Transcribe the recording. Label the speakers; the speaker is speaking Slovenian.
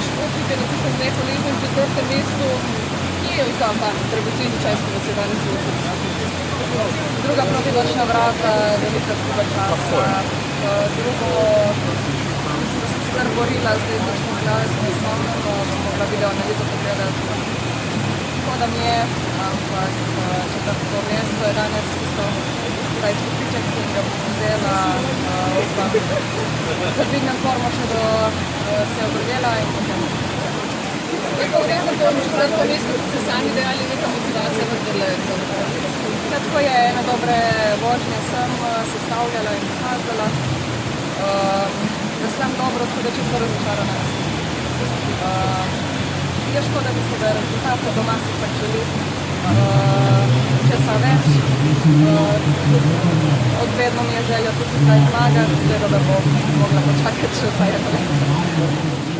Speaker 1: Škotnik je napisal z nekoležnem četrtem mestu, ki je izdal ta dragoceni čas, ki vas je danes vložil. Druga protivočna vrata, velika skupa časa. Drugo, mislim, da sem se kar borila, zdaj točno zglave se ne spomnim, bom mogla video analizo pogledati. Tako da mi je, ampak četrto mesto je danes isto ta izkupiček, ki ga bom vzela, upam, da dvignem formo še do se obrodela in potem. Jaz pa verjamem, da to četrto mesto, ki ste sami dejali, neka motivacija vendarle za naprej. Tako je ena dobre vožnje sem sestavljala in pokazala. Veslam dobro, tako da čisto razočarana. Je škoda tistega rezultata, doma si pač želi česa več. Odvedno mi je želja tudi zdaj zmagati, zgleda, da bo mogla počakati še vsaj eno leto.